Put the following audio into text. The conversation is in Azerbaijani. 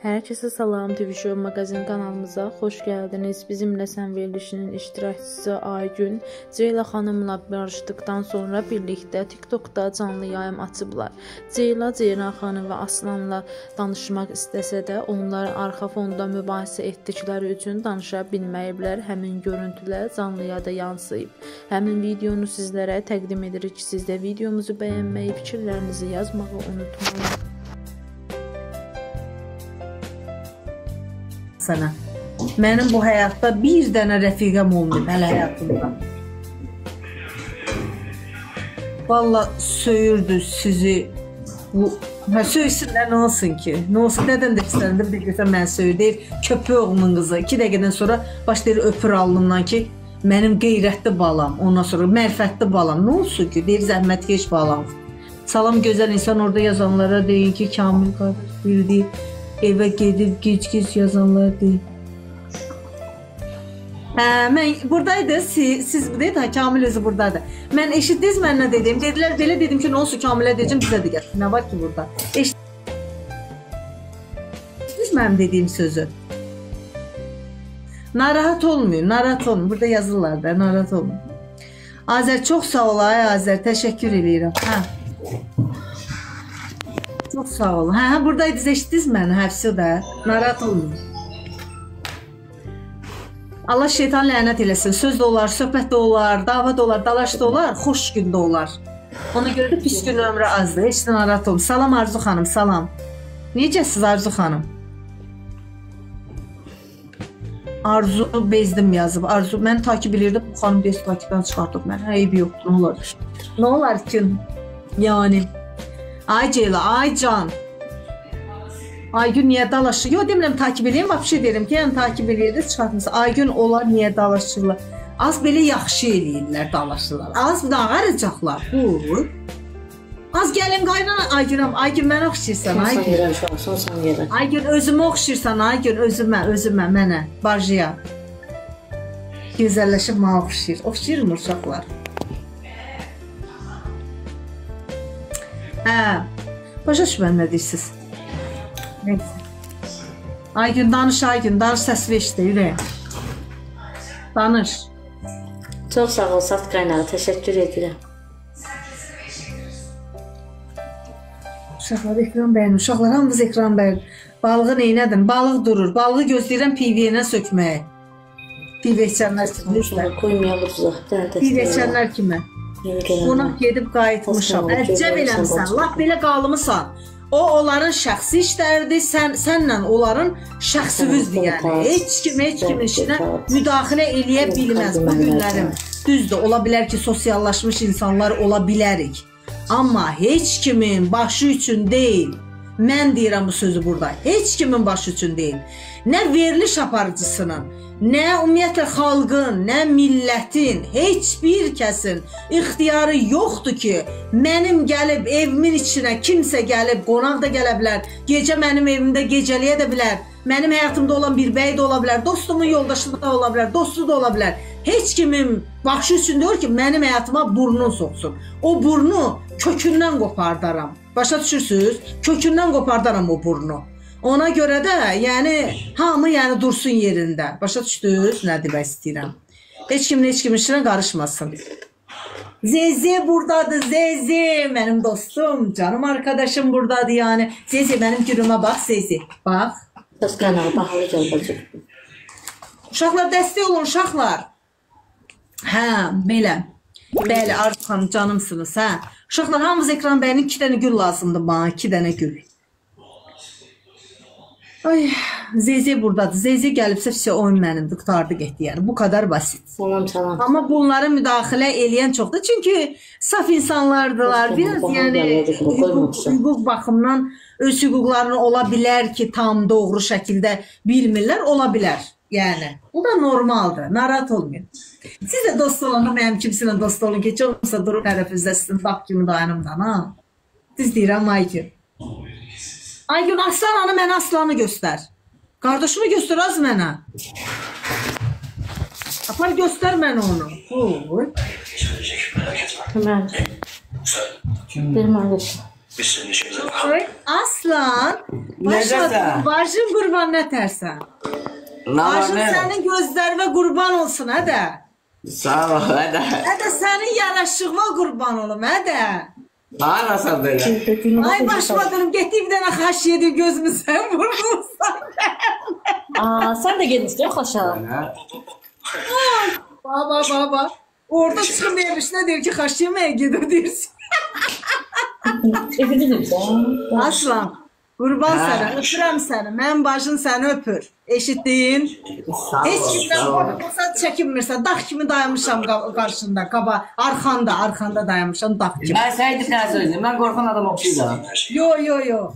Herkese salam, TV Show magazin kanalımıza hoş geldiniz. Bizimle Sən verilişinin iştirakçısı Aygün, Ceyla xanımla barışdıktan sonra birlikte TikTok'da canlı yayım açıblar. Ceyla, Ceylan xanım və Aslanla danışmaq istəsə də, onlar arxa fonda mübahisə etdikləri üçün danışa bilməyiblər. Həmin görüntülər canlı yayda yansıyıb. Həmin videonu sizlərə təqdim edirik. Siz də videomuzu bəyənməyi, fikirlərinizi yazmağı unutmayın. Sana. Mənim bu həyatda bir dənə rəfiqəm olmayıb hələ həyatımda. Valla söyürdü sizi bu. Söysünlər nə olsun ki? Nə olsun? Nədən də istərdim bir götür mən söyür deyir. Köpü oğlunun qızı. 2 dəqiqədən sonra başlayır öpür alnından ki mənim qeyrətli balam. Ondan sonra mərfətli balam. Nə olsun ki? Deyir zəhmətkeş balam. Salam gözəl insan orada yazanlara deyin ki Kamil qardaş bildi. Evə gedib gic-gic yazanlar deyil. Mən buradaydı, siz deyil, Kamil özü buradaydı. Mən eşitdiniz mən nə dedim? Dedilər, belə dedim ki, nə olsun Kamilə deyəcəm, bizə də gəl. Nə var ki burada? Eşitdiniz mənim dediyim sözü? Narahat olmayın, narahat olmayın. Burada yazırlar da, narahat olmayın. Azər, çox sağ ol, Azər, təşəkkür edirəm. Çok sağ olun. Buradaydınız, eşitdiniz məni, həbsi də. Narahat olmayın. Allah şeytan lənət eləsin. Söz də olar, söhbət də olar, dava da olar, dalaş da olar, xoş gün də olar. Ona görə də pis gün ömrü azdır. Heç də narahat olmayın. Salam Arzu xanım, salam. Necəsiz Arzu xanım? Arzu bezdim yazıb. Arzu, mən takip edirdim. Bu xanım bez takipdən çıxartıb mən. Eybi yoxdur, nə olar? Nə olar ki? Yani... Ay Ceyla, ay Can. Aygün niyə dalaşır? Yox, demirəm takip edeyim, vapşi deyirəm ki, yəni takip edirdiniz, çıxartmışsınız. Aygün onlar niyə dalaşırlar? Az belə yaxşı eləyirlər, dalaşırlar. Az nağaracaqlar. Bu. Az gəlin qaynana Aygünəm. Aygün mənə oxşayırsan, Aygün. Aygün özümə oxşayırsan, Aygün özümə, mənə, barjıya. Gözəlləşib mənə oxşayır. Oxşayırmı uşaqlar? Başa düşmən nə deyirsiniz? Aygün, danış Aygün, danış səsini eşitdi, ürəyim. Danış. Çox sağ ol, Sat qaynağı, təşəkkür edirəm. Uşaqlar ekran bəyənin, uşaqlar hamınız ekran bəyənin. Balığı neynədin? Balıq durur, balığı gözləyirəm PV-yə sökməyə. PV içənlər kimi. Qoymayalım, PV içənlər kimi. Qonaq gedib qayıtmışam. Əcəb eləmsən, laf belə qalımısan. O, onların şəxsi işləridir, sənlə onların şəxsivizdir yəni. Heç kimin işinə müdaxilə eləyə bilməz bu günlərim. Düzdür, ola bilər ki, sosiallaşmış insanlar ola bilərik. Amma heç kimin başı üçün deyil. Mən deyirəm bu sözü burada. Heç kimin başı üçün deyil. Nə veriliş aparıcısının, nə ümumiyyətlə xalqın, nə millətin, heç bir kəsin ixtiyarı yoxdur ki, mənim gəlib evimin içinə kimsə gəlib, qonaq da gələ bilər, gecə mənim evimdə gecəliyə də bilər, mənim həyatımda olan bir bəy də ola bilər, dostumun yoldaşı da ola bilər, dostu da ola bilər. Heç kimin başı üçün deyir ki, mənim həyatıma burnun soxsun. O burnu kökündən qopardaram. Başa düşürsünüz? Kökündən qopardaram o burnu. Ona görə də, yəni, hamı dursun yerində. Başa düşdünüz? Nə demək istəyirəm? Heç kimin işinə qarışmasın. Zezi buradadır, Zezi. Mənim dostum, canım arkadaşım buradadır yəni. Zezi, mənim gülümə bax, Zezi. Bax. Söz qaynağı, baxalı gəl bacım. Uşaqlar, dəstək olun, uşaqlar. Belə. Bəli, Arzu xanım, canımsınız, Uşaqlar, hamımız ekran bəyənin 2 dənə gül lazımdır bana, 2 dənə gül. Ay, Zezi buradadır. Zezi gəlibsə, oyun mənimdir, qutardı getdi yəni. Bu kadar basit. Salam, salam. Amma bunları müdaxilə eləyən çoxdur. Çünki saf insanlardılar. Biraz yəni hüquq baxımdan öz hüquqlarını ola bilər ki, tam doğru şəkildə bilmirlər, ola bilər. Yəni, bu da normaldır. Narahat olmayın. Siz də dost olanda mənim kimsinə dost olun ki, heç olmasa durub tərəfinizdə sizin bak kimi dayanımdan, Düz deyirəm, Aygün. Aygün, Aslan anı mənə Aslanı göstər. Qardaşımı göstər az mənə. Apar göstər mənə onu. Bir məndə. bir sürü şeyler var. Aslan, Necəsən? bacın qurban nətərsən? Nə var Bacın nə? sənin gözlərinə qurban olsun, hədə. Sağ ol, hədə. Hədə sənin yaraşığına qurban olum, hədə. Harasan belə? Ay başıma dönüm, getdi bir dənə xaş yedi gözümü sən vurmursan. Sən də getmişdin xoşa. Baba. Orada çıxım vermişinə deyir ki, xaş yeməyə gedir deyirsin. Aslan, qurban sənə, öpürəm səni. Mənim bacın səni öpür. Eşitdin? Heç kimdən qorxmursan, çəkinmirsən. Dağ kimi dayanmışam qarşında, arxanda dayanmışam dağ kimi. Mən sənə deyirəm, mən qorxan adam oxşuyuram. Yo.